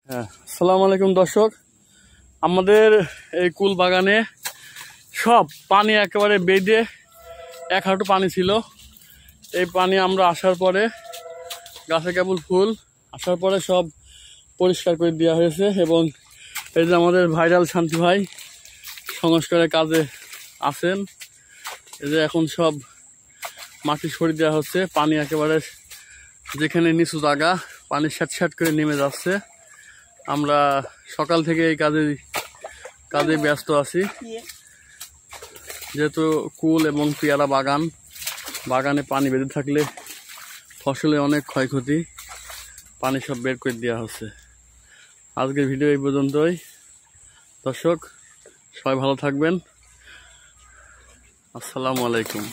হ্যাঁ, আসসালামু আলাইকুম দর্শক। আমাদের এই কুল বাগানে সব পানি একেবারে বেঁধে এক হাঁটু পানি ছিল। এই পানি আমরা আসার পরে গাছে কেবল ফুল আসার পরে সব পরিষ্কার করে দেওয়া হয়েছে এবং এই যে আমাদের ভাইরাল শান্তি ভাই সংস্কারের কাজে আছেন। এই যে এখন সব মাটি সরিয়ে দেওয়া হচ্ছে। পানি একেবারে যেখানে নিচু জায়গা পানি স্যাঁত করে নেমে যাচ্ছে। আমরা সকাল থেকে এই কাজে ব্যস্ত আছি, যেহেতু কুল এবং পেয়ারা বাগানে পানি বেঁধে থাকলে ফসলে অনেক ক্ষয়ক্ষতি, পানি সব বের করে দেওয়া হচ্ছে। আজকের ভিডিও এই পর্যন্তই দর্শক, সবাই ভালো থাকবেন। আসসালামু আলাইকুম।